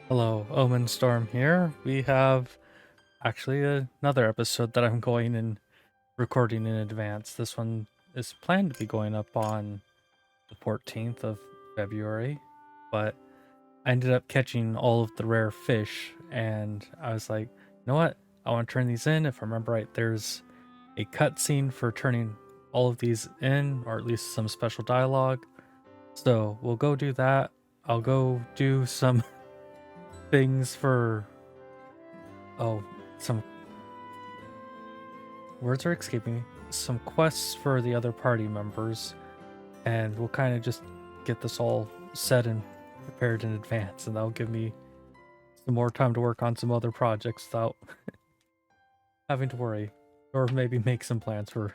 Hello, Omen Storm here. We have actually another episode that I'm going and recording in advance. This one is planned to be going up on the 14th of February, but I ended up catching all of the rare fish, and I was like, you know what? I want to turn these in. If I remember right, there's a cutscene for turning all of these in, or at least some special dialogue. So we'll go do that. I'll go do some things for some words are escaping me. Some quests for the other party members, and we'll kind of just get this all set and prepared in advance, and that'll give me some more time to work on some other projects without having to worry, or maybe make some plans for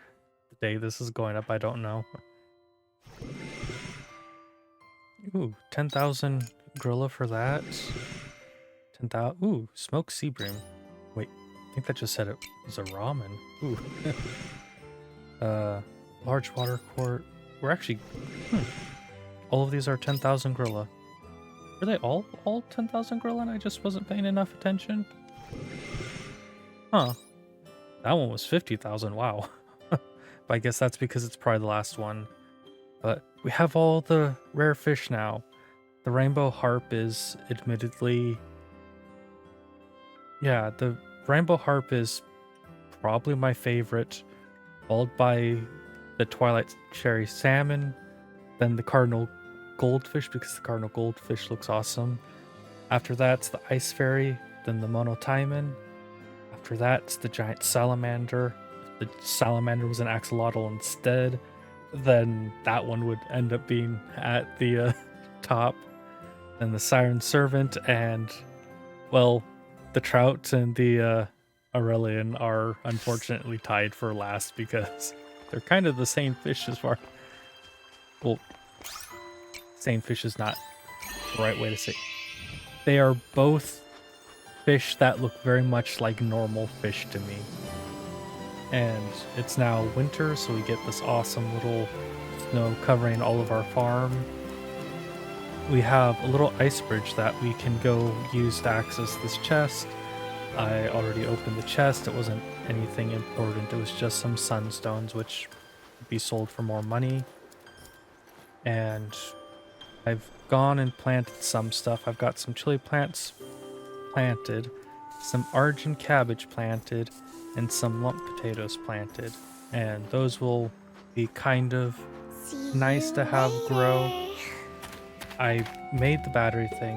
the day this is going up. I don't know. Ooh, 10,000 gorilla for that. 10,000. Ooh, smoked sea bream. Wait, I think that just said it was a ramen. Ooh. Large water quart. We're actually, all of these are 10,000 gorilla. Are they all 10,000 gorilla and I just wasn't paying enough attention? Huh. That one was 50,000, wow. But I guess that's because it's probably the last one. But we have all the rare fish now. The rainbow harp is admittedly... Yeah, the rainbow harp is probably my favorite, followed by the twilight cherry salmon, then the cardinal goldfish because the cardinal goldfish looks awesome. After that's the ice fairy, then the monotimon. After that's the giant salamander. If the salamander was an axolotl instead, then that one would end up being at the top. Then the siren servant, and well, the trout and the Aurelian are unfortunately tied for last because they're kind of the same fish as far. Well, same fish is not the right way to say. They are both fish that look very much like normal fish to me. And it's now winter, so we get this awesome little snow covering all of our farm. We have a little ice bridge that we can go use to access this chest. I already opened the chest. It wasn't anything important. It was just some sunstones, which would be sold for more money. And I've gone and planted some stuff. I've got some chili plants planted, some Argent cabbage planted, and some lump potatoes planted. And those will be kind of nice to have grow. I made the battery thing.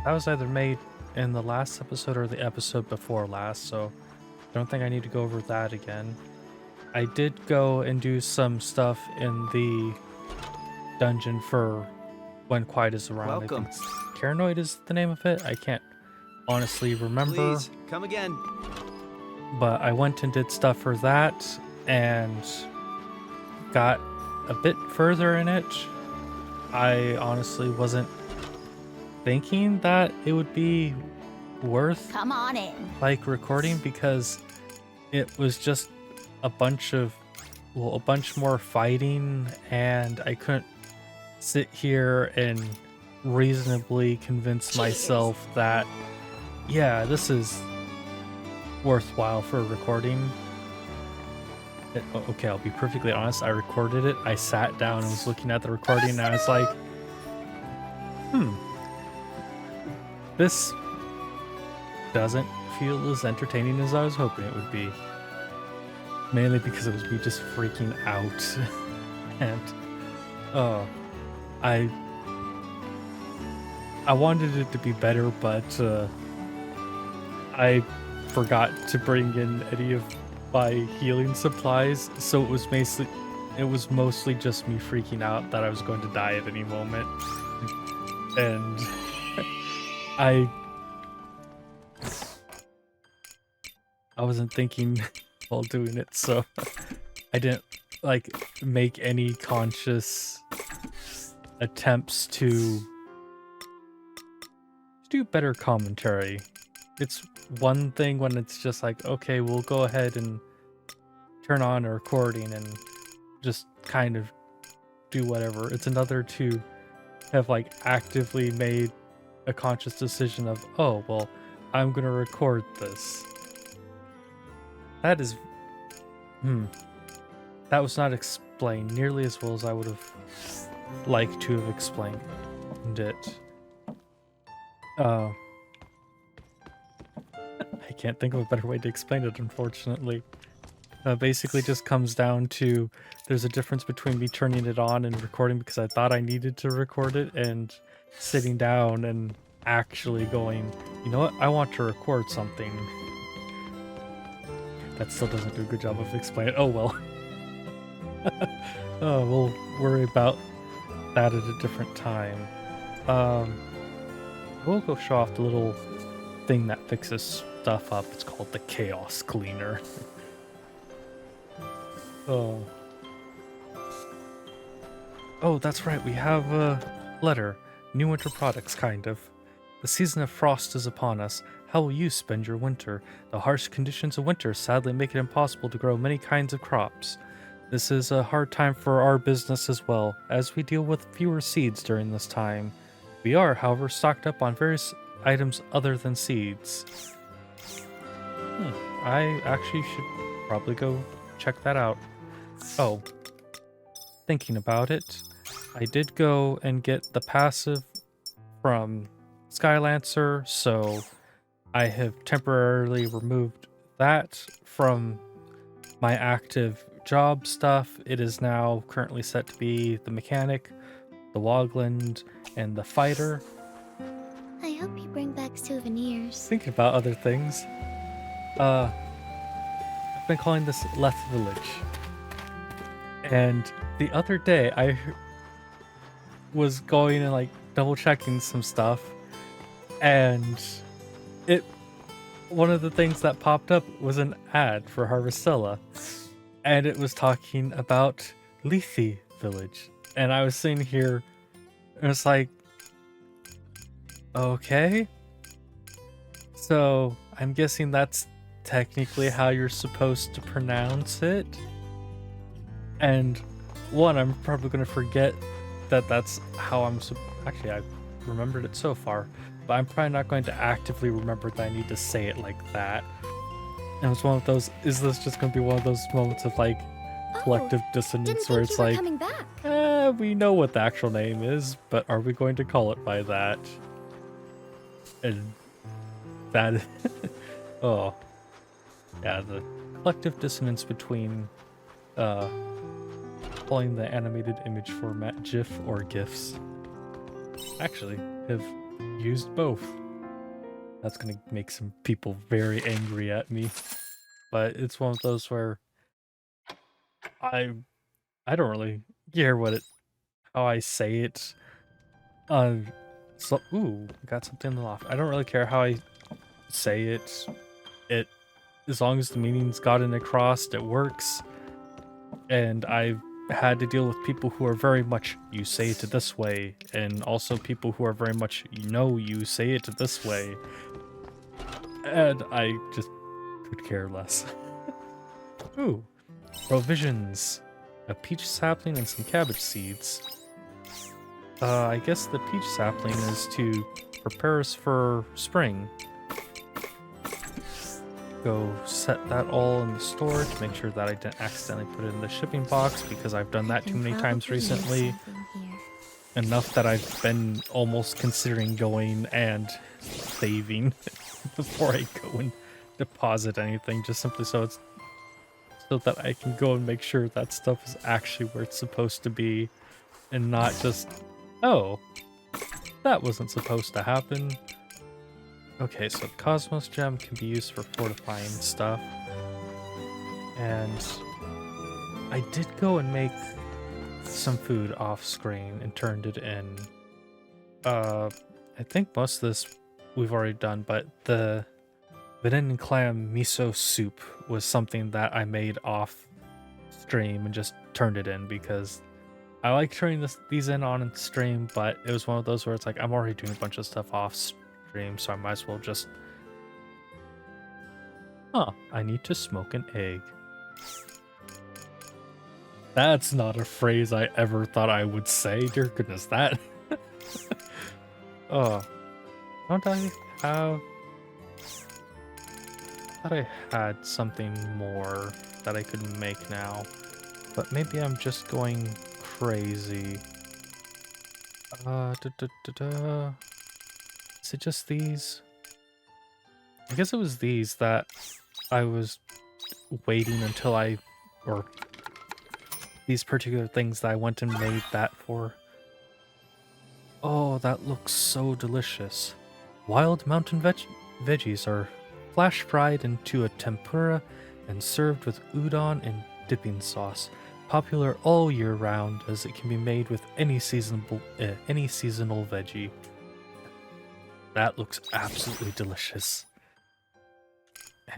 That was either made in the last episode or the episode before last, so I don't think I need to go over that again. I did go and do some stuff in the dungeon for When Quiet is Around. Welcome. I think Caranoid is the name of it. I can't honestly remember. Please, come again. But I went and did stuff for that and got a bit further in it. I honestly wasn't thinking that it would be worth Come on in. like recording because it was just a bunch more fighting, and I couldn't sit here and reasonably convince myself that yeah, this is worthwhile for recording. Okay, I'll be perfectly honest, I recorded it, I sat down and was looking at the recording and I was like, this doesn't feel as entertaining as I was hoping it would be. Mainly because it was me just freaking out. And I wanted it to be better, but I forgot to bring in any of my healing supplies, so it was mostly just me freaking out that I was going to die at any moment. And I wasn't thinking while doing it, so I didn't like make any conscious attempts to do better commentary. It's one thing when it's just like, okay, we'll go ahead and turn on a recording and just kind of do whatever. It's another to have like actively made a conscious decision of, oh, well, I'm going to record this. That is, that was not explained nearly as well as I would have liked to have explained it. I can't think of a better way to explain it, unfortunately. Basically just comes down to there's a difference between me turning it on and recording because I thought I needed to record it, and sitting down and actually going, you know what, I want to record something. That still doesn't do a good job of explaining. Oh well. Oh, we'll worry about that at a different time. We'll go show off the little thing that fixes stuff up. It's called the Chaos Cleaner. Oh. Oh, that's right. We have a letter. New winter products, kind of. The season of frost is upon us. How will you spend your winter? The harsh conditions of winter sadly make it impossible to grow many kinds of crops. This is a hard time for our business as well, as we deal with fewer seeds during this time. We are, however, stocked up on various items other than seeds. I actually should probably go check that out. Oh, thinking about it, I did go and get the passive from Skylancer, so I have temporarily removed that from my active job stuff. It is now currently set to be the mechanic, the Wogland, and the fighter. I hope you bring back souvenirs. Thinking about other things, I've been calling this Leth Village. And the other day, I was going and like double checking some stuff, and one of the things that popped up was an ad for Harvestella, and it was talking about Lethe Village. And I was sitting here, and it's like, okay. So I'm guessing that's technically how you're supposed to pronounce it. And one, I'm probably going to forget that that's how I'm actually, I remembered it so far, but I'm probably not going to actively remember that I need to say it like that. And it's one of those, is this just going to be one of those moments of like collective dissonance where it's like, we know what the actual name is, but are we going to call it by that? And that, oh, yeah, the collective dissonance between calling the animated image format GIF or GIFs. Actually, have used both. That's gonna make some people very angry at me, but it's one of those where I don't really care how I say it. So ooh, got something in the loft. I don't really care how I say it. It, as long as the meaning's gotten across, it works. And I've had to deal with people who are very much, you say it this way, and also people who are very much, you say it this way. And I just could care less. Ooh, provisions. A peach sapling and some cabbage seeds. I guess the peach sapling is to prepare us for spring. Go set that all in the storage, make sure that I didn't accidentally put it in the shipping box, because I've done that too many times recently. Enough that I've been almost considering going and saving before I go and deposit anything, just simply so that I can go and make sure that stuff is actually where it's supposed to be, and not just, oh, that wasn't supposed to happen. Okay, so Cosmos Gem can be used for fortifying stuff. And I did go and make some food off screen and turned it in. I think most of this we've already done, but the Banana and Clam miso soup was something that I made off stream and just turned it in because I like turning these in on stream, but it was one of those where it's like I'm already doing a bunch of stuff off stream, so I might as well just... I need to smoke an egg. That's not a phrase I ever thought I would say. Dear goodness, that... Oh. Don't I have... I thought I had something more that I could make now. But maybe I'm just going crazy. Is it just these? I guess it was these that I was waiting until or these particular things that I went and made that for. Oh, that looks so delicious. Wild mountain veggies are flash fried into a tempura and served with udon and dipping sauce. Popular all year round as it can be made with any seasonal veggie. That looks absolutely delicious.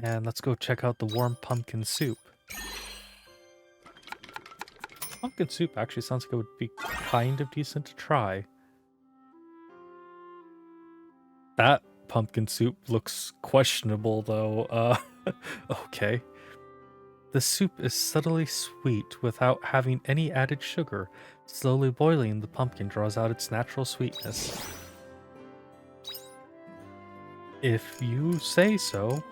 And let's go check out the warm pumpkin soup. Pumpkin soup actually sounds like it would be kind of decent to try. That pumpkin soup looks questionable though. Okay. The soup is subtly sweet without having any added sugar. Slowly boiling, the pumpkin draws out its natural sweetness. If you say so.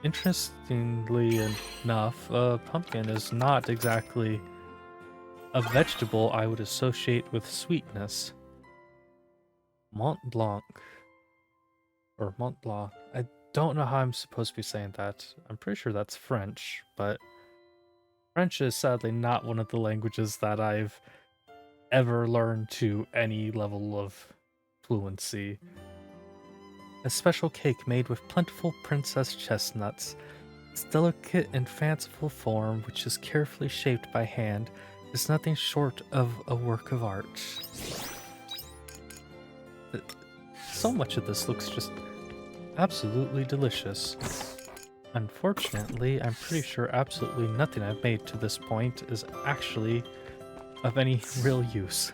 Interestingly enough, pumpkin is not exactly a vegetable I would associate with sweetness. Mont Blanc. Or Mont Blanc. I don't know how I'm supposed to be saying that. I'm pretty sure that's French, but French is sadly not one of the languages that I've ever learned to any level of fluency. A special cake made with plentiful princess chestnuts. Its delicate and fanciful form, which is carefully shaped by hand, is nothing short of a work of art. So much of this looks just absolutely delicious. Unfortunately, I'm pretty sure absolutely nothing I've made to this point is actually of any real use.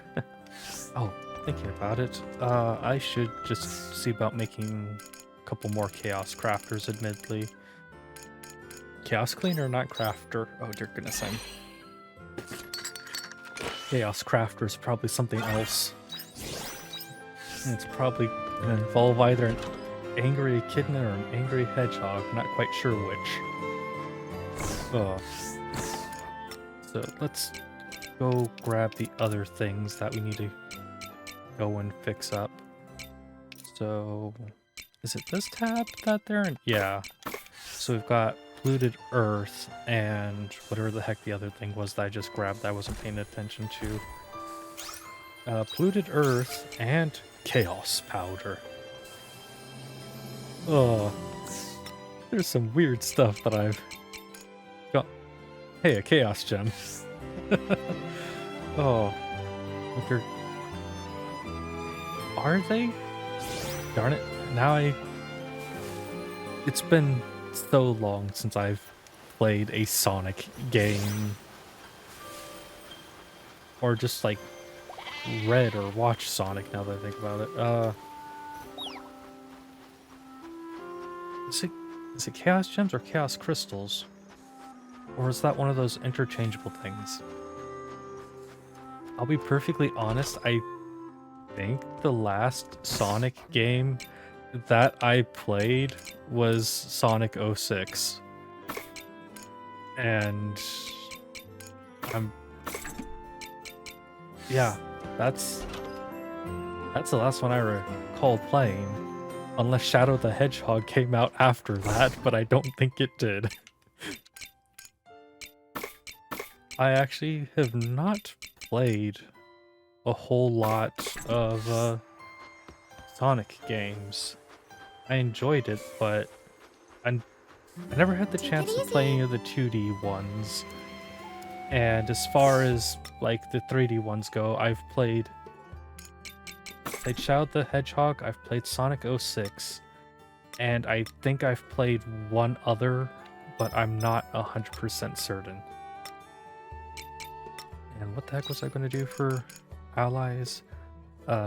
Oh, thinking about it, I should just see about making a couple more Chaos Crafters, admittedly. Chaos Cleaner, not Crafter. Oh dear goodness, Chaos Crafter is probably something else. And it's probably going to involve either an angry echidna or an angry hedgehog. Not quite sure which. Oh. So let's go grab the other things that we need to go and fix up. So, is it this tab that they're in? Yeah. So we've got polluted earth and whatever the heck the other thing was that I just grabbed that I wasn't paying attention to. Polluted earth and chaos powder. Oh, there's some weird stuff that I've got. Hey, a chaos gem. Oh, look. Are they? Darn it. Now it's been so long since I've played a Sonic game. Or just like read or watched Sonic now that I think about it. Is it Chaos Gems or Chaos Crystals? Or is that one of those interchangeable things? I'll be perfectly honest, I think the last Sonic game that I played was Sonic 06. And yeah, that's the last one I recall playing. Unless Shadow the Hedgehog came out after that, but I don't think it did. I actually have not played a whole lot of Sonic games. I enjoyed it, but I never had the chance to play any of the 2D ones. And as far as like the 3D ones go, I've played Shadow the Hedgehog, I've played Sonic 06, and I think I've played one other, but I'm not 100% certain. And what the heck was I going to do for allies?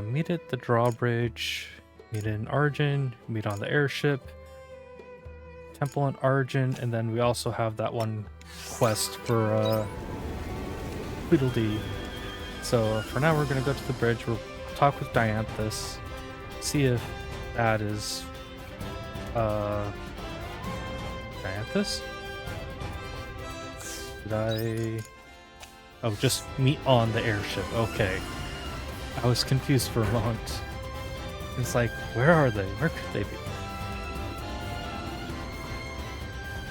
Meet at the drawbridge, meet in Argent, meet on the airship, temple in Argent, and then we also have that one quest for Tweedledee. So for now we're going to go to the bridge, we'll talk with Dianthus, see if that is Dianthus? Did I... Oh, just meet on the airship. Okay. I was confused for a moment. It's like, where are they? Where could they be?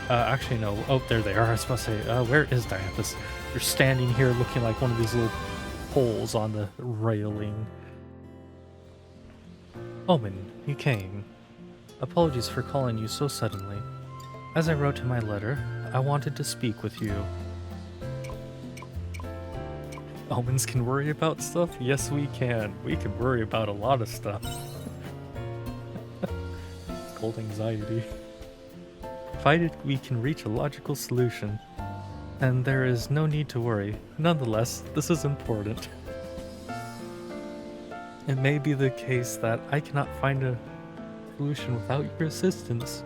Actually, no. Oh, there they are. I was supposed to say, where is Dianthus? You're standing here looking like one of these little poles on the railing. Omen, you came. Apologies for calling you so suddenly. As I wrote in my letter, I wanted to speak with you. Omens can worry about stuff? Yes, we can. We can worry about a lot of stuff. It's called anxiety. Provided we can reach a logical solution, and there is no need to worry. Nonetheless, this is important. It may be the case that I cannot find a solution without your assistance.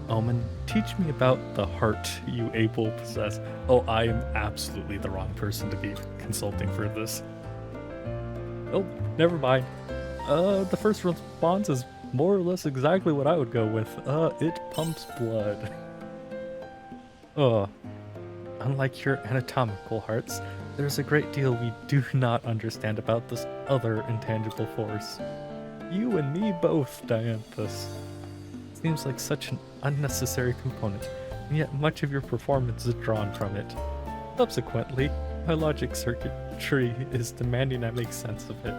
Omen, teach me about the heart you able possess. Oh, I am absolutely the wrong person to be consulting for this. Oh, never mind. The first response is more or less exactly what I would go with. It pumps blood. Unlike your anatomical hearts, there's a great deal we do not understand about this other intangible force. You and me both, Dianthus. Seems like such an unnecessary component, and yet much of your performance is drawn from it. Subsequently, my logic circuitry is demanding I make sense of it.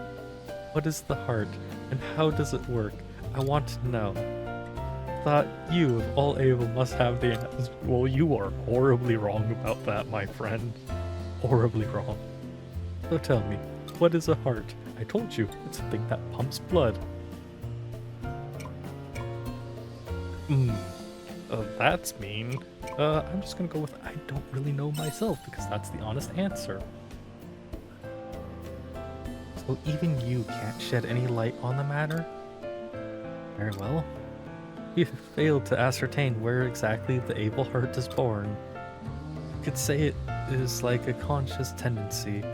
What is the heart, and how does it work? I want to know. Thought you, of all able, must have the answer. Well, you are horribly wrong about that, my friend. Horribly wrong. So tell me, what is a heart? I told you, it's a thing that pumps blood. That's mean. I'm just gonna go with I don't really know myself because that's the honest answer. So even you can't shed any light on the matter? Very well. You failed to ascertain where exactly the able heart is born. You could say it is like a conscious tendency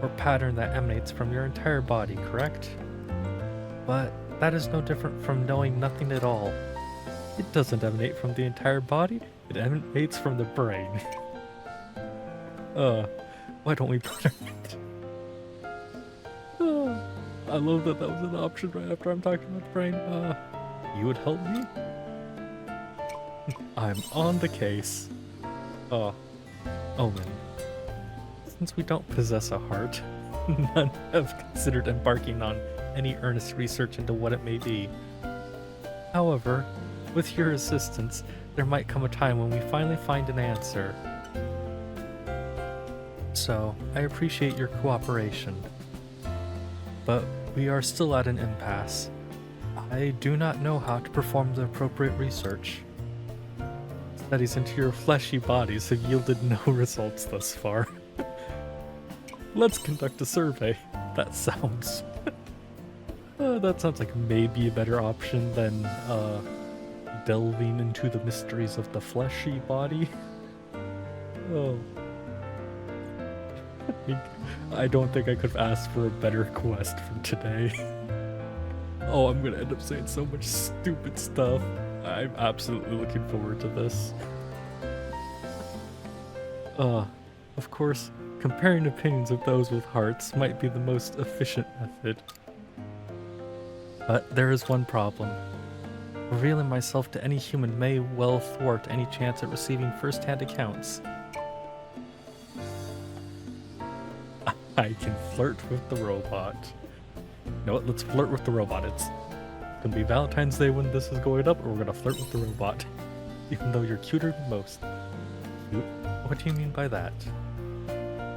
or pattern that emanates from your entire body, correct? But that is no different from knowing nothing at all. It doesn't emanate from the entire body, it emanates from the brain. Why don't we put her I love that was an option right after I'm talking about the brain. You would help me? I'm on the case. Omen. Since we don't possess a heart, none have considered embarking on any earnest research into what it may be. However, with your assistance, there might come a time when we finally find an answer. So, I appreciate your cooperation. But we are still at an impasse. I do not know how to perform the appropriate research. Studies into your fleshy bodies have yielded no results thus far. Let's conduct a survey. That sounds like maybe a better option than delving into the mysteries of the fleshy body. Oh. I don't think I could have asked for a better quest for today. Oh, I'm gonna end up saying so much stupid stuff. I'm absolutely looking forward to this. Of course, comparing opinions of those with hearts might be the most efficient method. But there is one problem. Revealing myself to any human may well thwart any chance at receiving first-hand accounts. I can flirt with the robot. You know what? Let's flirt with the robot. It's gonna be Valentine's Day when this is going up, or we're gonna flirt with the robot. Even though you're cuter than most. What do you mean by that?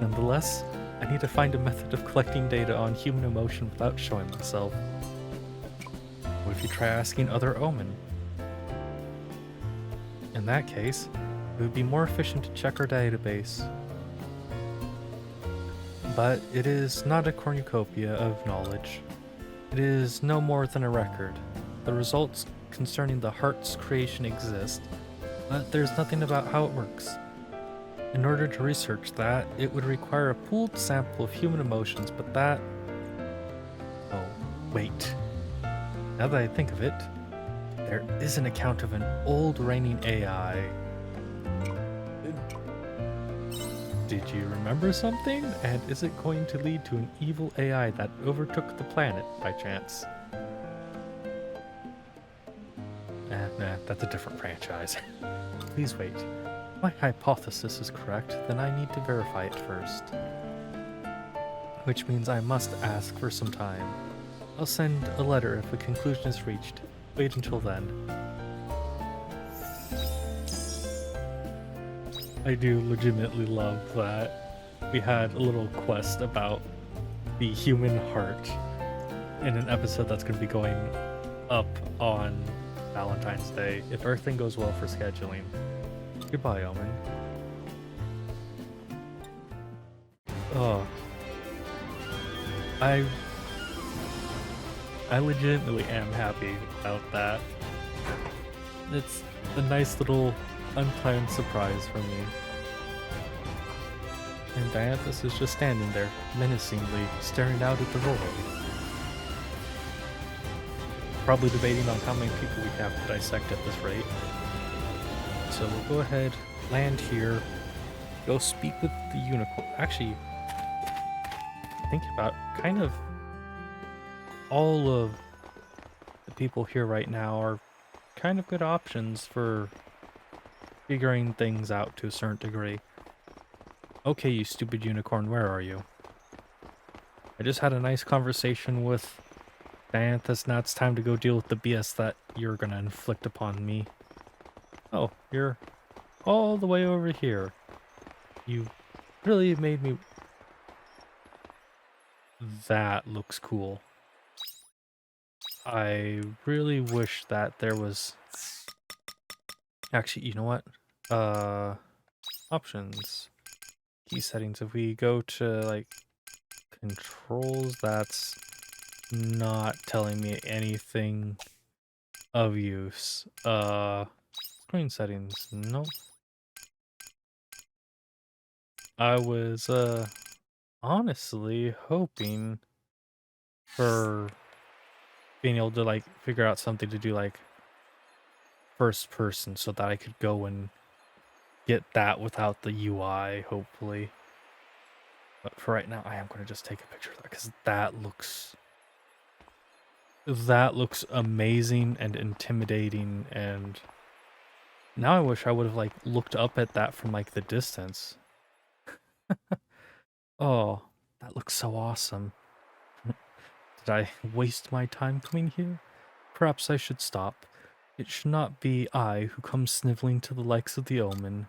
Nonetheless, I need to find a method of collecting data on human emotion without showing myself. What if you try asking other Omen? In that case, it would be more efficient to check our database. But it is not a cornucopia of knowledge. It is no more than a record. The results concerning the heart's creation exist, but there's nothing about how it works. In order to research that, it would require a pooled sample of human emotions, but that Wait, now that I think of it, there is an account of an old reigning AI. Did you remember something? And is it going to lead to an evil AI that overtook the planet by chance? Nah, that's a different franchise. Please wait. If my hypothesis is correct, then I need to verify it first. Which means I must ask for some time. I'll send a letter if a conclusion is reached. Wait until then. I do legitimately love that we had a little quest about the human heart in an episode that's going to be going up on Valentine's Day, if everything goes well for scheduling. Goodbye, Omen. Oh. I legitimately am happy about that. It's a nice little unplanned surprise for me. And Dianthus is just standing there, menacingly staring out at the void. Probably debating on how many people we have to dissect at this rate. So we'll go ahead, land here, go speak with the unicorn. Actually, think about kind of all of the people here right now are kind of good options for figuring things out to a certain degree. Okay, you stupid unicorn, where are you? I just had a nice conversation with Dianthus, now it's time to go deal with the BS that you're gonna inflict upon me. Oh, you're all the way over here. You really made me... That looks cool. I really wish that there was... Actually, you know what? Options. Key settings. If we go to, like, controls, that's not telling me anything of use. Screen settings. Nope. I was, honestly hoping for being able to, like, figure out something to do, like, first person so that I could go and get that without the UI, hopefully. But for right now, I am going to just take a picture of that because that looks amazing and intimidating, and now I wish I would have, like, looked up at that from, like, the distance. Oh, that looks so awesome. Did I waste my time coming here? Perhaps I should stop. It should not be I who comes sniveling to the likes of the Omen.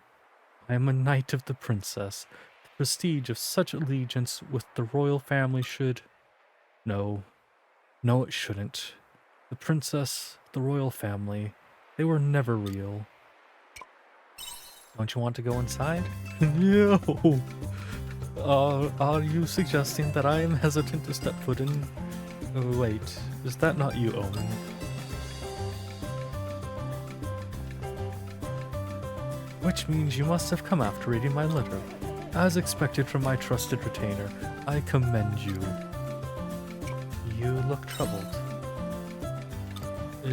I am a knight of the princess. The prestige of such allegiance with the royal family should... No, it shouldn't. The princess, the royal family, they were never real. Don't you want to go inside? No! Are you suggesting that I am hesitant to step foot in? Oh, wait, is that not you, Omen? Which means you must have come after reading my letter. As expected from my trusted retainer, I commend you. You look troubled.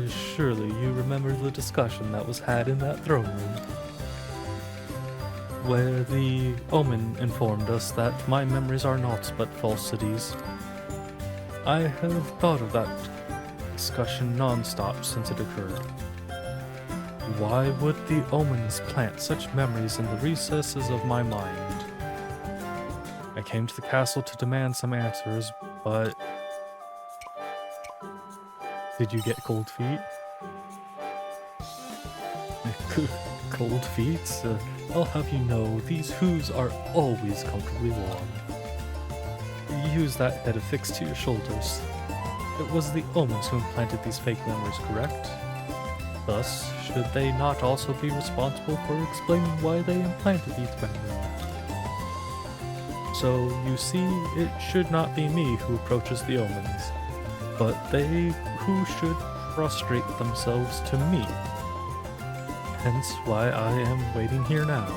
Surely you remember the discussion that was had in that throne room, where the Omen informed us that my memories are naught but falsities. I have thought of that discussion non-stop since it occurred. Why would the Omens plant such memories in the recesses of my mind? I came to the castle to demand some answers, but... Did you get cold feet? Cold feet? I'll have you know, these hooves are always comfortably warm. Use that head affixed to your shoulders. It was the Omens who implanted these fake memories, correct? Thus, should they not also be responsible for explaining why they implanted these memories? So, you see, it should not be me who approaches the Omens, but they who should prostrate themselves to me. Hence why I am waiting here now.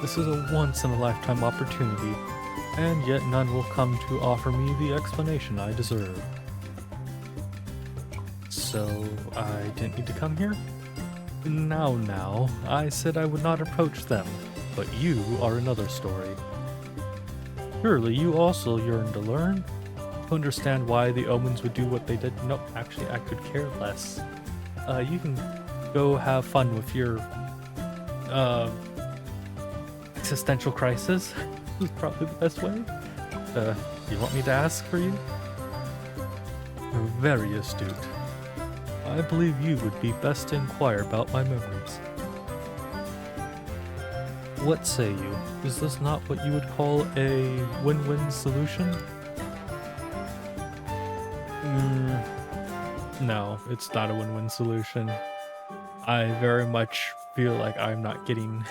This is a once-in-a-lifetime opportunity, and yet none will come to offer me the explanation I deserve. So I didn't need to come here? Now, I said I would not approach them, but you are another story. Surely you also yearn to learn? To understand why the omens would do what they did? No, actually, I could care less. You can go have fun with your existential crisis. Is probably the best way. You want me to ask for you? You're very astute. I believe you would be best to inquire about my memories. What say you? Is this not what you would call a win-win solution? No, it's not a win-win solution. I very much feel like I'm not getting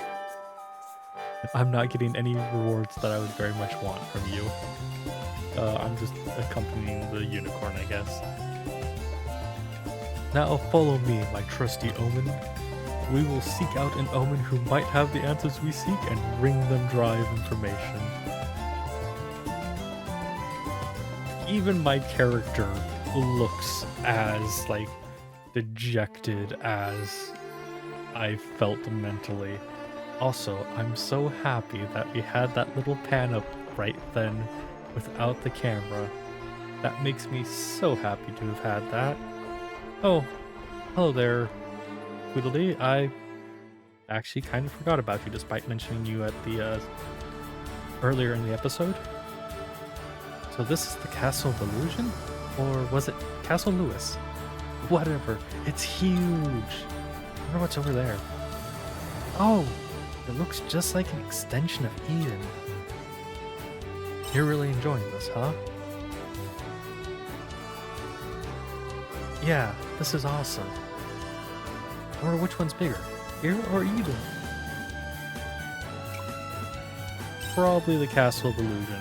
any rewards that I would very much want from you. I'm just accompanying the unicorn, I guess. Now follow me, my trusty omen. We will seek out an omen who might have the answers we seek and bring them drive information. Even my character looks as, like, dejected as I felt mentally. Also, I'm so happy that we had that little pan up right then without the camera. That makes me so happy to have had that. Oh, hello there, Tweedledee. I actually kind of forgot about you despite mentioning you at the earlier in the episode. So this is the Castle of Illusion? Or was it Castle Lewis? Whatever. It's huge. I wonder what's over there. Oh, it looks just like an extension of Eden. You're really enjoying this, huh? Yeah, this is awesome. I wonder which one's bigger, here or Eden? Probably the Castle of Illusion.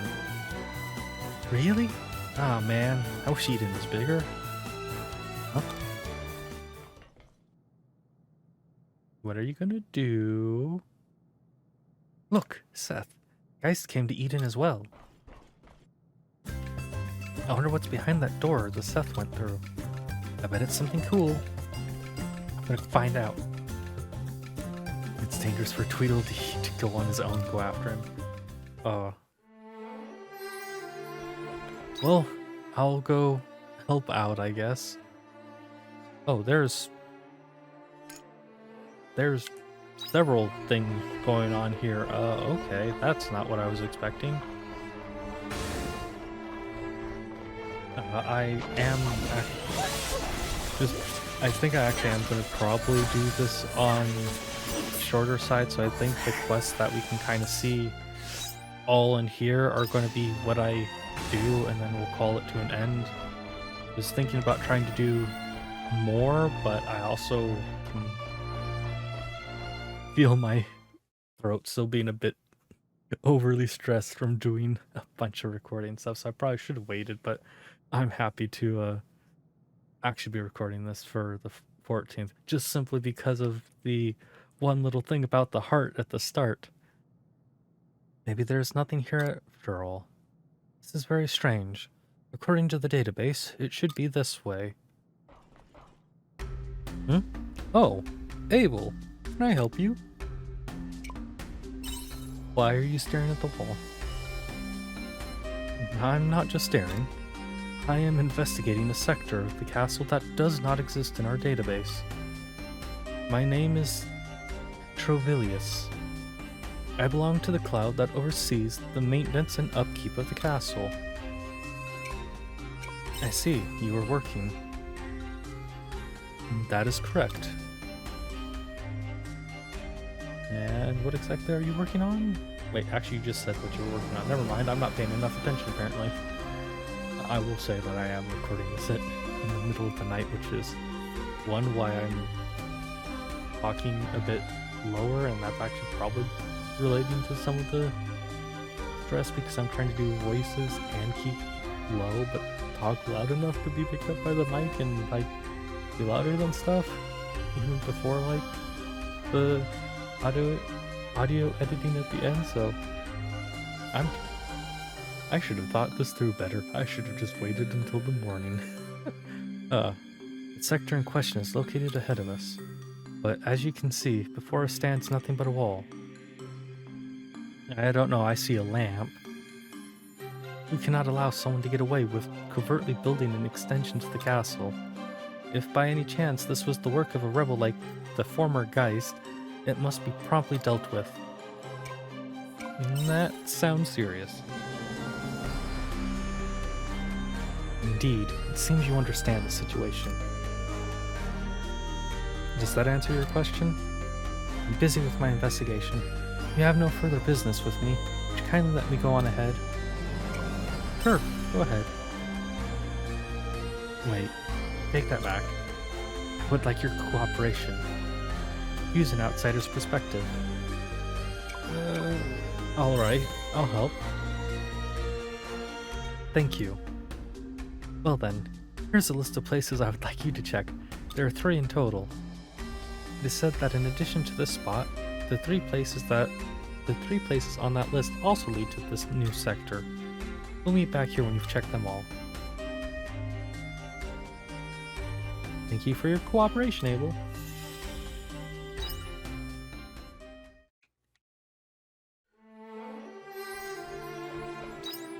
Really? Ah, man, I wish Eden was bigger. Huh? What are you gonna do? Look, Seth. Geist came to Eden as well. I wonder what's behind that door the Seth went through. I bet it's something cool. I'm gonna find out. It's dangerous for Tweedledee to go on his own, go after him. Well, I'll go help out, I guess. Oh, there's several things going on here. Okay, that's not what I was expecting. I think I actually am going to probably do this on shorter side, so I think the quests that we can kind of see all in here are going to be what I do, and then we'll call it to an end. I was thinking about trying to do more, but I also can feel my throat still being a bit overly stressed from doing a bunch of recording stuff, so I probably should have waited, but I'm happy to actually be recording this for the 14th, just simply because of the one little thing about the heart at the start. Maybe there's nothing here after all. This is very strange. According to the database, it should be this way. Oh, Abel, can I help you? Why are you staring at the wall? I'm not just staring. I am investigating a sector of the castle that does not exist in our database. My name is Trovilius. I belong to the cloud that oversees the maintenance and upkeep of the castle. I see, you are working. That is correct. And what exactly are you working on? Wait, actually you just said what you were working on. Never mind, I'm not paying enough attention apparently. I will say that I am recording this in the middle of the night, which is one, why I'm talking a bit lower, and that's actually probably relating to some of the stress because I'm trying to do voices and keep low but talk loud enough to be picked up by the mic and like be louder than stuff even before like the audio editing at the end. So I should have thought this through better. I should have just waited until the morning. The sector in question is located ahead of us, but as you can see, before us stands nothing but a wall. I don't know, I see a lamp. We cannot allow someone to get away with covertly building an extension to the castle. If by any chance this was the work of a rebel like the former Geist, it must be promptly dealt with. That sounds serious. Indeed, it seems you understand the situation. Does that answer your question? I'm busy with my investigation. You have no further business with me. Would you kindly let me go on ahead? Sure, go ahead. Wait, take that back. I would like your cooperation. Use an outsider's perspective. Alright, I'll help. Thank you. Well then, here's a list of places I would like you to check. There are 3 in total. It is said that in addition to this spot, the three places on that list also lead to this new sector. We'll meet back here when you've checked them all. Thank you for your cooperation, Abel.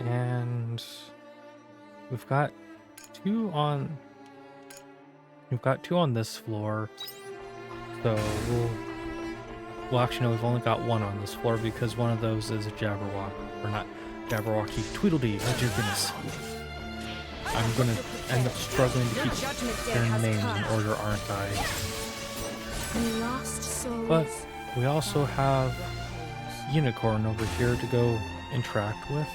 And we've got two on this floor. So we'll actually no, we've only got one on this floor because one of those is a Jabberwock, or not Jabberwocky, Tweedledee. Oh dear goodness. I'm gonna end up struggling to keep their names in order, aren't I? But we also have Unicorn over here to go interact with.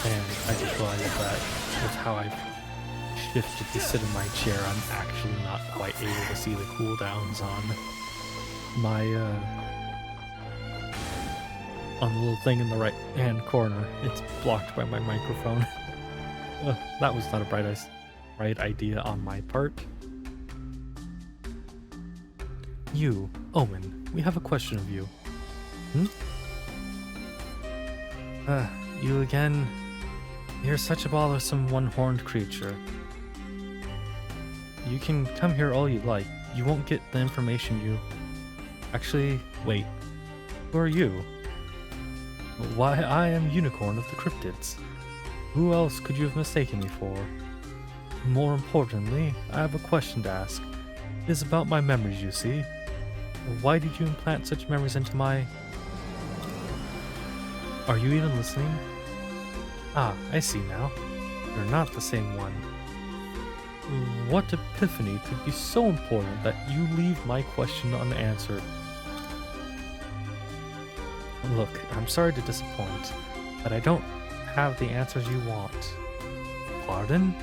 And I just realized that with how I've shifted to sit in my chair, I'm actually not quite able to see the cooldowns on my on the little thing in the right hand corner. It's blocked by my microphone. That was not a right idea on my part. You, Omen, we have a question of you. You again? You're such a bothersome one-horned creature. You can come here all you like. You won't get the information you... Actually, wait. Who are you? Why, I am Unicorn of the Cryptids. Who else could you have mistaken me for? More importantly, I have a question to ask. It is about my memories, you see. Why did you implant such memories into my... Are you even listening? Ah, I see now. You're not the same one. What epiphany could be so important that you leave my question unanswered? Look, I'm sorry to disappoint, but I don't have the answers you want. Pardon?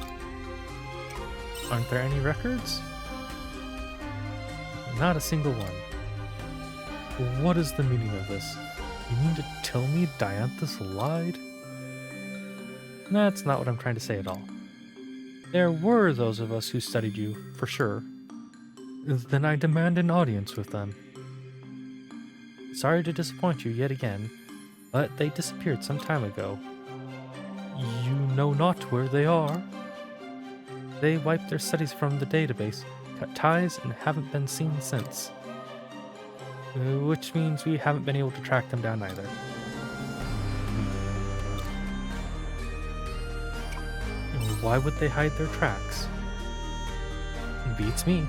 Aren't there any records? Not a single one. What is the meaning of this? You mean to tell me Dianthus lied? That's not what I'm trying to say at all. There were those of us who studied you, for sure. Then I demand an audience with them. Sorry to disappoint you yet again, but they disappeared some time ago. You know not where they are. They wiped their studies from the database, cut ties, and haven't been seen since. Which means we haven't been able to track them down either. Why would they hide their tracks? Beats me.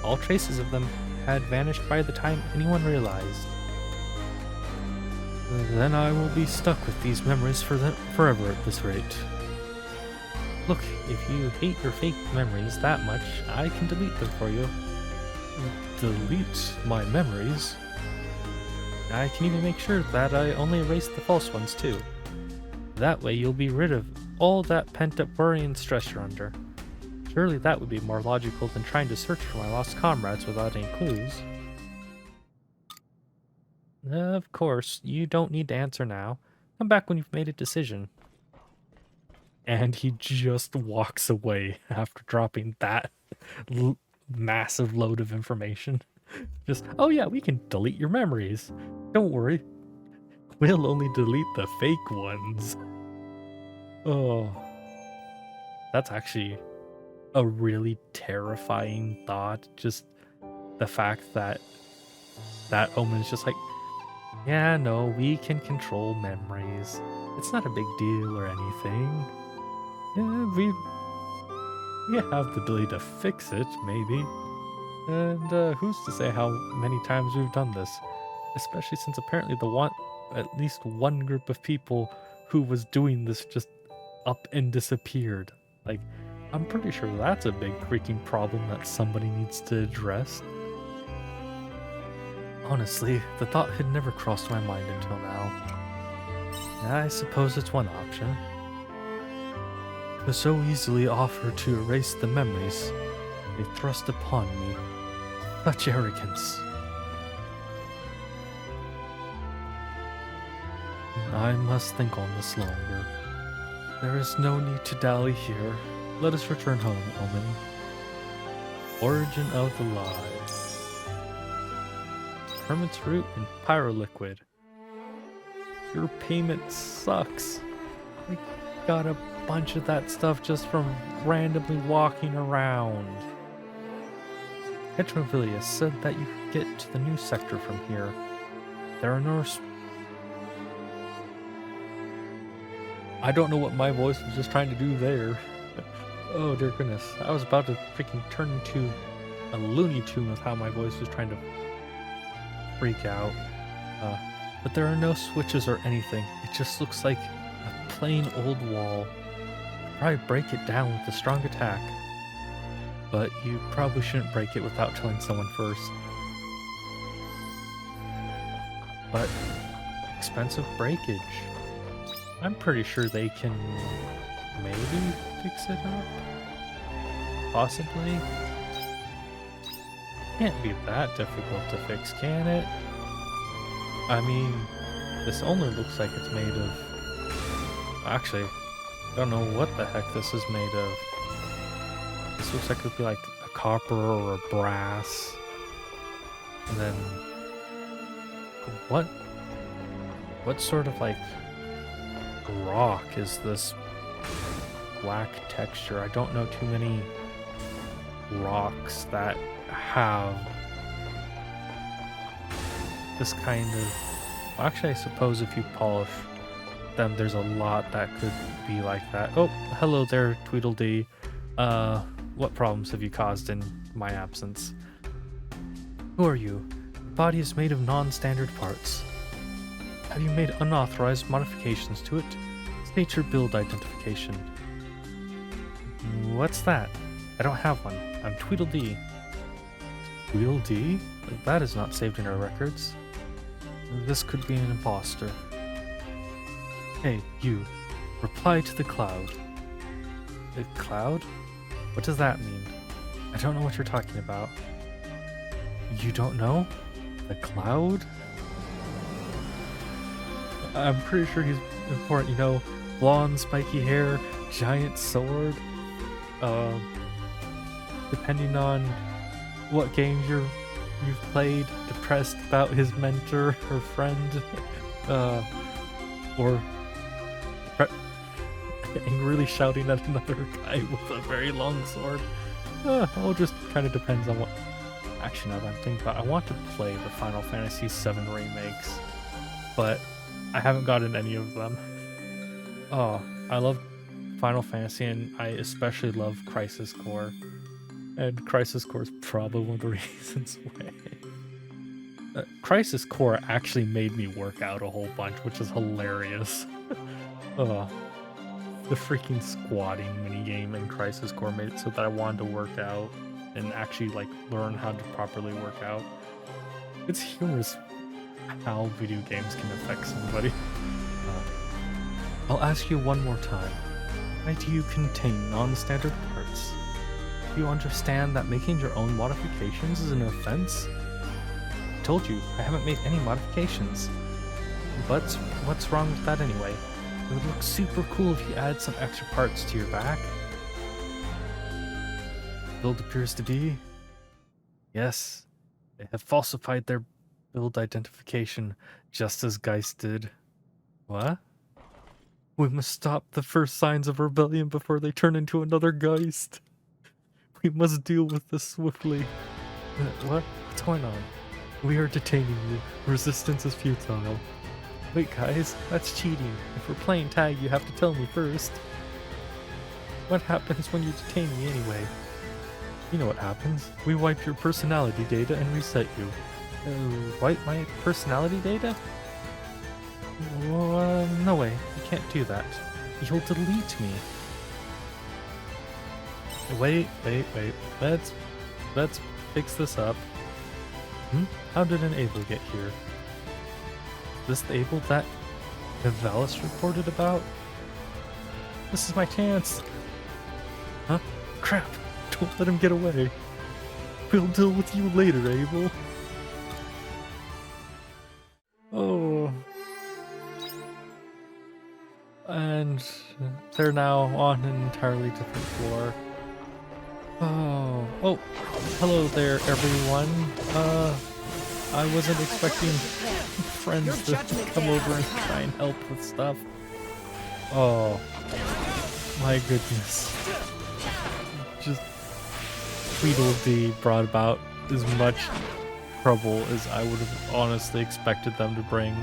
All traces of them had vanished by the time anyone realized. Then I will be stuck with these memories forever at this rate. Look, if you hate your fake memories that much, I can delete them for you. Delete my memories? I can even make sure that I only erase the false ones too. That way you'll be rid of all that pent-up worry and stress you're under. Surely that would be more logical than trying to search for my lost comrades without any clues. Of course, you don't need to answer now. Come back when you've made a decision. And he just walks away after dropping that massive load of information. Just, oh yeah, we can delete your memories. Don't worry. We'll only delete the fake ones. Oh. That's actually a really terrifying thought. Just the fact that that omen is just like, yeah, no, we can control memories. It's not a big deal or anything. Yeah, we have the ability to fix it, maybe. And who's to say how many times we've done this? Especially since apparently at least one group of people who was doing this just up and disappeared. Like, I'm pretty sure that's a big freaking problem that somebody needs to address. Honestly, the thought had never crossed my mind until now. I suppose it's one option. To so easily offer to erase the memories they thrust upon me. Such arrogance. I must think on this longer. There is no need to dally here. Let us return home, Omen. Origin of the lie. Hermit's root and pyroliquid. Your payment sucks. I got a bunch of that stuff just from randomly walking around. Heterovillius said that you could get to the new sector from here. There are no... I don't know what my voice was just trying to do there. Oh dear goodness. I was about to freaking turn into a Looney Tune with how my voice was trying to freak out. But there are no switches or anything. It just looks like a plain old wall. Probably break it down with a strong attack. But you probably shouldn't break it without telling someone first. But expensive breakage. I'm pretty sure they can maybe fix it up. Possibly. Can't be that difficult to fix, can it? I mean, this only looks like it's made of... Actually, I don't know what the heck this is made of. This looks like it would be like a copper or a brass. And then... What sort of like rock is this black texture? I don't know too many rocks that have this kind of... Actually, I suppose if you polish them, there's a lot that could be like that. Oh, hello there, Tweedledee. What problems have you caused in my absence? Who are you? Your body is made of non-standard parts. Have you made unauthorized modifications to it? State your build identification. What's that? I don't have one. I'm Tweedledee. Tweedledee? That is not saved in our records. This could be an imposter. Hey, you. Reply to the cloud. The cloud? What does that mean? I don't know what you're talking about. You don't know? The cloud? I'm pretty sure he's important, you know, blonde, spiky hair, giant sword. Depending on what games you've played, depressed about his mentor or friend, or angrily shouting at another guy with a very long sword. All just kind of depends on what. Actually, now that I'm thinking about it, I want to play the Final Fantasy VII remakes, but I haven't gotten any of them. Oh, I love Final Fantasy, and I especially love Crisis Core. And Crisis Core is probably one of the reasons why. Crisis Core actually made me work out a whole bunch, which is hilarious. Oh, the freaking squatting minigame in Crisis Core made it so that I wanted to work out and actually like learn how to properly work out. It's humorous how video games can affect somebody. I'll ask you one more time. Why do you contain non-standard parts? Do you understand that making your own modifications is an offense? I told you, I haven't made any modifications. But what's wrong with that anyway? It would look super cool if you add some extra parts to your back. Build appears to be... Yes, they have falsified their build identification, just as Geist did. What? We must stop the first signs of rebellion before they turn into another Geist. We must deal with this swiftly. What? What's going on? We are detaining you. Resistance is futile. Wait, guys, that's cheating. If we're playing tag, you have to tell me first. What happens when you detain me anyway? You know what happens. We wipe your personality data and reset you. Wipe my personality data? No way. You can't do that. You'll delete me. Wait. Let's fix this up. How did an Abel get here? This the Abel that Nivalis reported about? This is my chance. Huh? Crap. Don't let him get away. We'll deal with you later, Abel. Oh. And they're now on an entirely different floor. Oh, hello there, everyone. I wasn't expecting friends to come over and try and help with stuff. Oh, my goodness. Just Tweedledee brought about as much trouble as I would have honestly expected them to bring.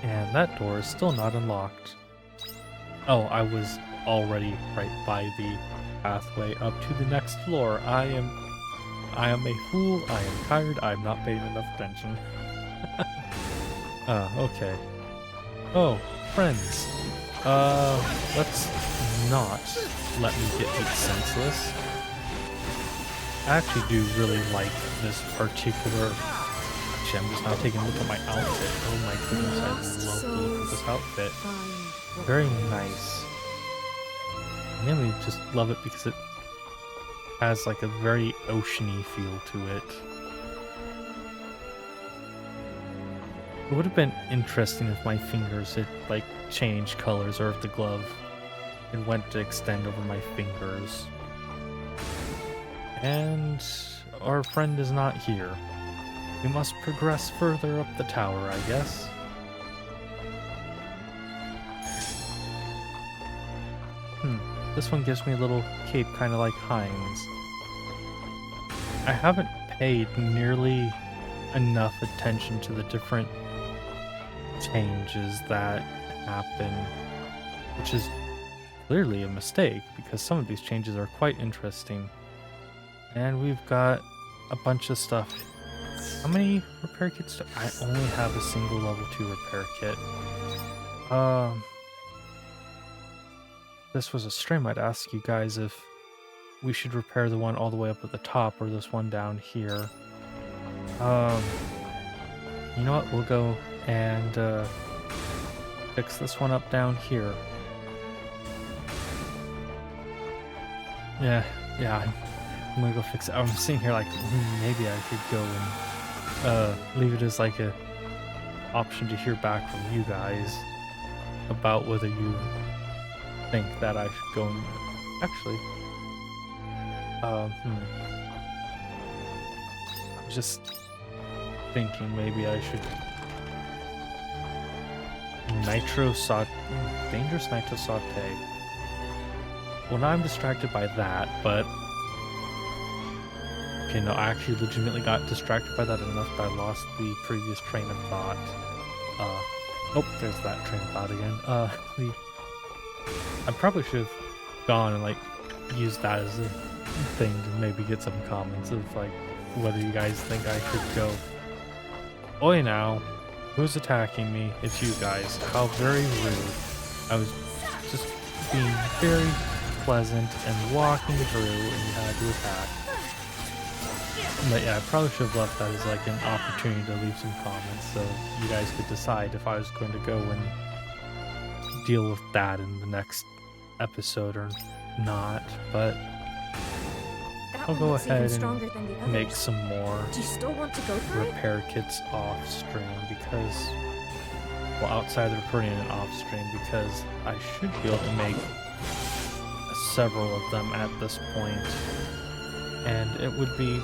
And that door is still not unlocked. Oh, I was already right by the pathway up to the next floor. I am a fool. I am tired. I'm not paying enough attention. Okay. Oh, friends. Let's not let me get hit senseless. I actually do really like this particular... Actually, I'm just now taking a look at my outfit. Oh my goodness, I love the look of this outfit. Very nice. I mainly just love it because it has like a very oceany feel to it. It would have been interesting if my fingers had like changed colors, or if the glove had went to extend over my fingers. And our friend is not here. We must progress further up the tower, I guess. This one gives me a little cape, kind of like Heinz. I haven't paid nearly enough attention to the different changes that happen, which is clearly a mistake, because some of these changes are quite interesting. And we've got a bunch of stuff. How many repair kits do I only have? A single level 2 repair kit. This was a stream, I'd ask you guys if we should repair the one all the way up at the top, or this one down here. You know what? We'll go and fix this one up down here. Yeah, I'm gonna go fix it. I'm sitting here like, maybe I could go and leave it as like a option to hear back from you guys about whether you think that I should go and actually I'm just thinking maybe I should dangerous nitro saute. Well, now I'm distracted by that, but okay, no, I actually legitimately got distracted by that enough that I lost the previous train of thought. Oh, there's that train of thought again. I probably should have gone and like used that as a thing to maybe get some comments of like whether you guys think I should go. Oi now, who's attacking me? It's you guys. How very rude. I was just being very pleasant and walking through and you had to attack. But yeah, I probably should have left that as like an opportunity to leave some comments so you guys could decide if I was going to go and deal with that in the next episode or not, but I'll go ahead and make some more repair kits off stream because, well, outside of recording and off stream, because I should be able to make several of them at this point, and it would be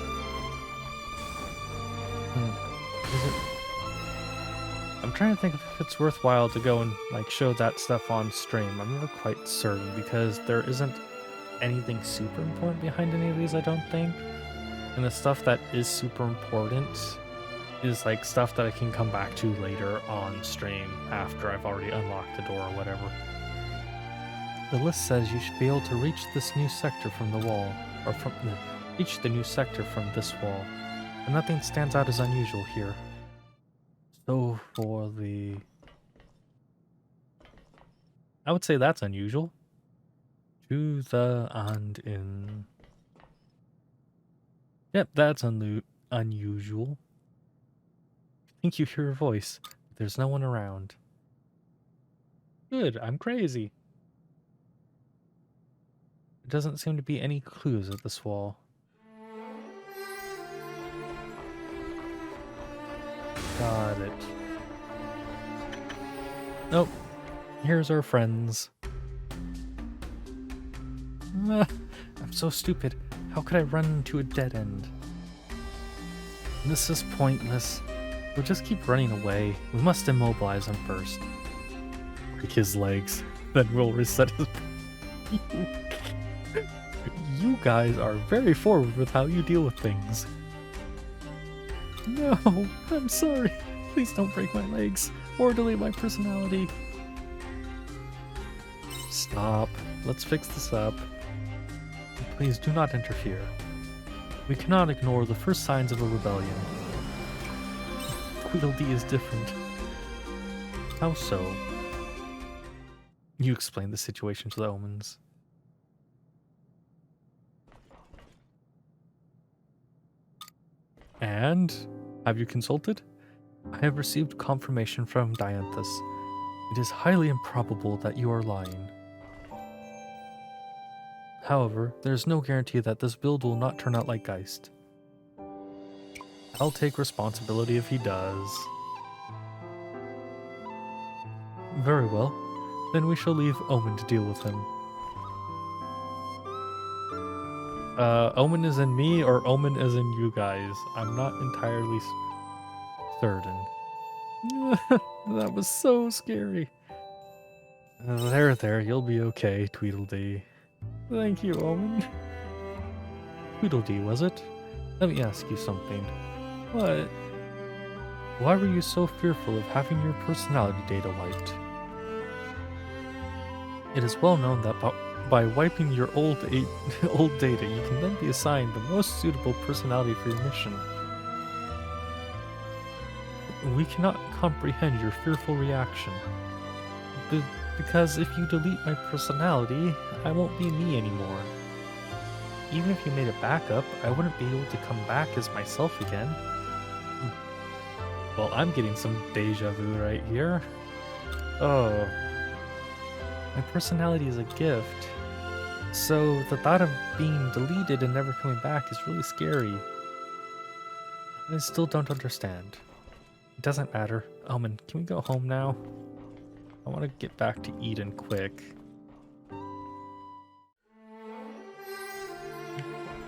I'm trying to think if it's worthwhile to go and like show that stuff on stream. I'm never quite certain because there isn't anything super important behind any of these, I don't think. And the stuff that is super important is like stuff that I can come back to later on stream after I've already unlocked the door or whatever. The list says you should be able to reach this new sector from the wall, or reach the new sector from this wall. But nothing stands out as unusual here. So for the... I would say that's unusual. To the and in... Yep, that's unusual. I think you hear a voice, but there's no one around. Good, I'm crazy. There doesn't seem to be any clues at this wall. Got it. Nope. Here's our friends. I'm so stupid. How could I run into a dead end? This is pointless. We'll just keep running away. We must immobilize him first. Break his legs. Then we'll reset his... You guys are very forward with how you deal with things. No, I'm sorry. Please don't break my legs or delete my personality. Stop. Let's fix this up. Please do not interfere. We cannot ignore the first signs of a rebellion. Tweedledee is different. How so? You explain the situation to the omens. And? Have you consulted? I have received confirmation from Dianthus. It is highly improbable that you are lying. However, there is no guarantee that this build will not turn out like Geist. I'll take responsibility if he does. Very well. Then we shall leave Omen to deal with him. Omen is in me or Omen is in you guys. I'm not entirely certain. That was so scary. There, you'll be okay, Tweedledee. Thank you, Omen. Tweedledee, was it? Let me ask you something. What? Why were you so fearful of having your personality data wiped? It is well known that by wiping your old data, you can then be assigned the most suitable personality for your mission. We cannot comprehend your fearful reaction. Because if you delete my personality, I won't be me anymore. Even if you made a backup, I wouldn't be able to come back as myself again. Well, I'm getting some deja vu right here. Oh. My personality is a gift. So the thought of being deleted and never coming back is really scary. I still don't understand. It doesn't matter. Omen, can we go home now? I want to get back to Eden quick.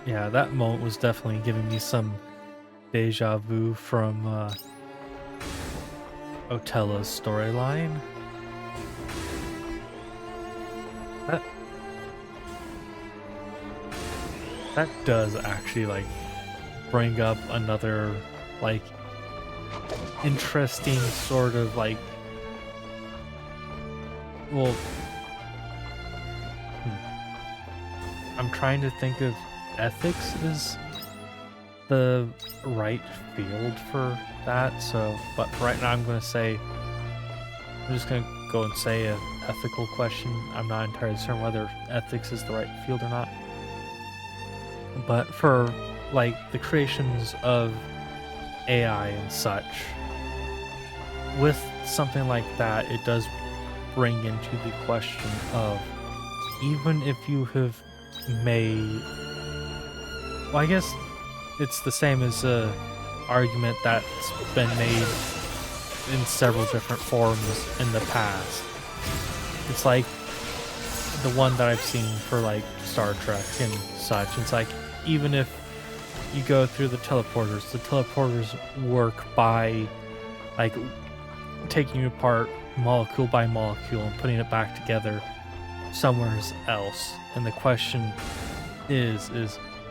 Yeah, that moment was definitely giving me some deja vu from Otella's storyline. That does actually like bring up another like interesting sort of like, well, I'm trying to think of ethics as the right field for that, so but right now I'm just gonna go and say an ethical question. I'm not entirely certain whether ethics is the right field or not, but for like the creations of AI and such, with something like that, it does bring into the question of, even if you have made, well, I guess it's the same as a argument that's been made in several different forms in the past. It's like the one that I've seen for like Star Trek and such. It's like, even if you go through the teleporters work by like taking you apart molecule by molecule and putting it back together somewhere else. And the question is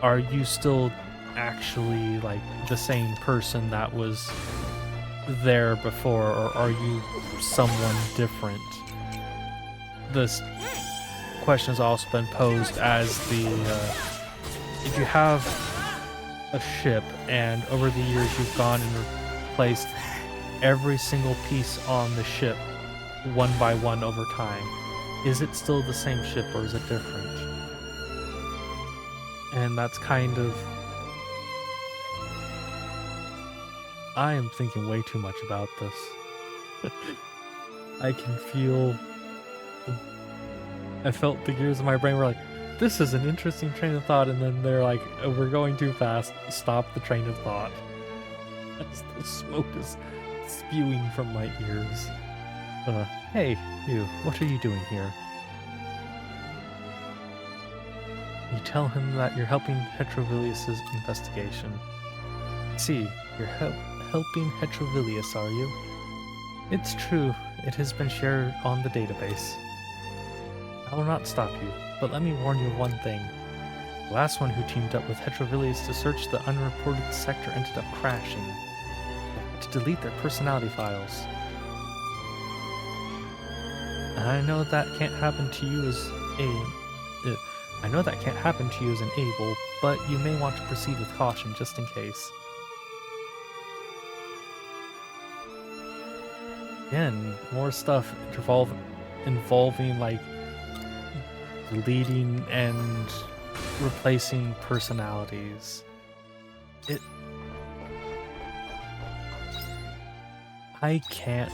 are you still actually like the same person that was there before, or are you someone different? This question has also been posed as the if you have a ship and over the years you've gone and replaced every single piece on the ship one by one over time, is it still the same ship or is it different? And that's kind of, I am thinking way too much about this. I can feel, I felt the gears of my brain were like, this is an interesting train of thought, and then they're like, oh, we're going too fast, stop the train of thought. As the smoke is spewing from my ears. Hey, you, what are you doing here? You tell him that you're helping Hetrovilius' investigation. See, you're helping Hetrovilius, are you? It's true, it has been shared on the database. I will not stop you, but let me warn you of one thing. The last one who teamed up with Hetrovilius to search the unreported sector ended up crashing. They had to delete their personality files. I know that can't happen to you as I know that can't happen to you as an Able, but you may want to proceed with caution just in case. Again, more stuff involving like deleting and replacing personalities. I can't.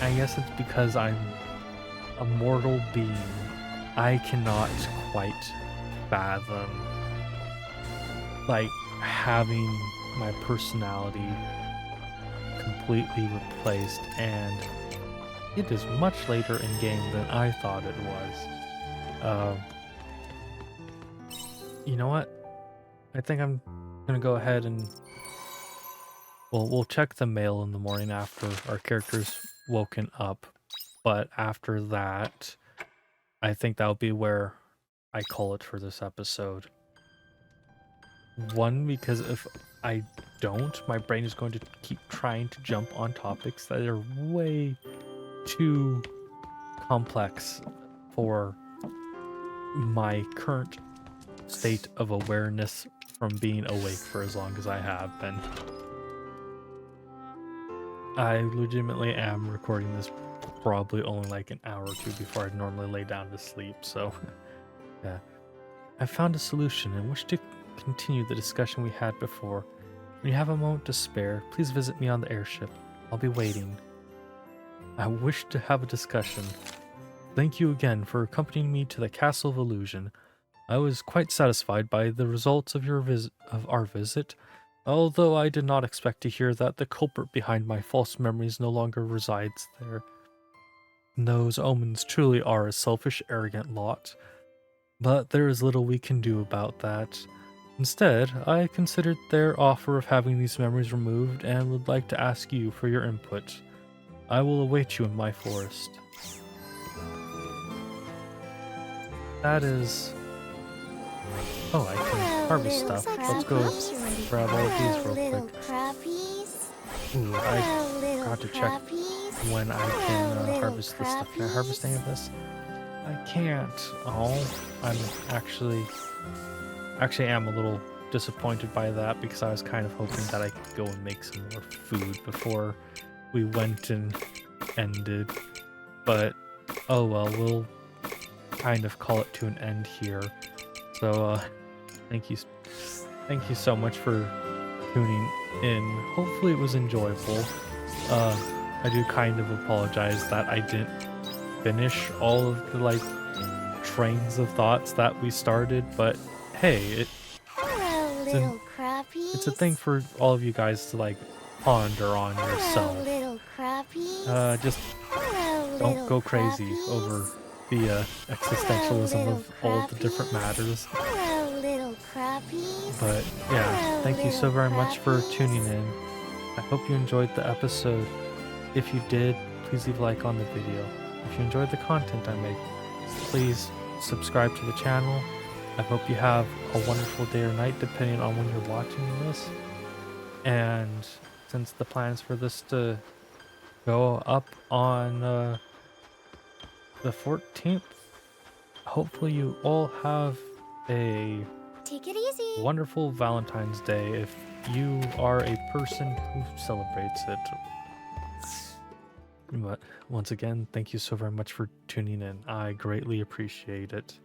I guess it's because I'm a mortal being. I cannot quite fathom like having my personality completely replaced, and it is much later in game than I thought it was. You know what? I think I'm gonna go ahead and we'll check the mail in the morning after our character's woken up, but after that I think that'll be where I call it for this episode. One, because if I don't, my brain is going to keep trying to jump on topics that are way too complex for my current state of awareness from being awake for as long as I have been. I legitimately am recording this probably only like an hour or two before I'd normally lay down to sleep, so yeah. I found a solution and wish to continue the discussion we had before. When you have a moment to spare, please visit me on the airship. I'll be waiting. I wish to have a discussion. Thank you again for accompanying me to the Castle of Illusion. I was quite satisfied by the results of our visit, although I did not expect to hear that the culprit behind my false memories no longer resides there. Those omens truly are a selfish, arrogant lot, but there is little we can do about that. Instead, I considered their offer of having these memories removed and would like to ask you for your input. I will await you in my forest. That is... Oh, I can harvest stuff. Let's go grab all of these real quick. Ooh, I forgot to check when I can harvest this stuff. Can I harvest any of this? I can't. Oh, I'm actually am a little disappointed by that, because I was kind of hoping that I could go and make some more food before we went and ended. But oh well, we'll kind of call it to an end here. So thank you so much for tuning in. Hopefully it was enjoyable. I do kind of apologize that I didn't finish all of the like trains of thoughts that we started, but hey, it's a thing for all of you guys to like ponder on yourself. Just don't go crazy over the existentialism of all the different matters. But yeah, thank you so very much for tuning in. I hope you enjoyed the episode. If you did, please leave a like on the video. if you enjoyed the content I make, please subscribe to the channel. I hope you have a wonderful day or night depending on when you're watching this. And since the plan is for this to go up on the 14th, hopefully you all have a Take it easy. wonderful Valentine's Day if you are a person who celebrates it. But once again, thank you so very much for tuning in. I greatly appreciate it.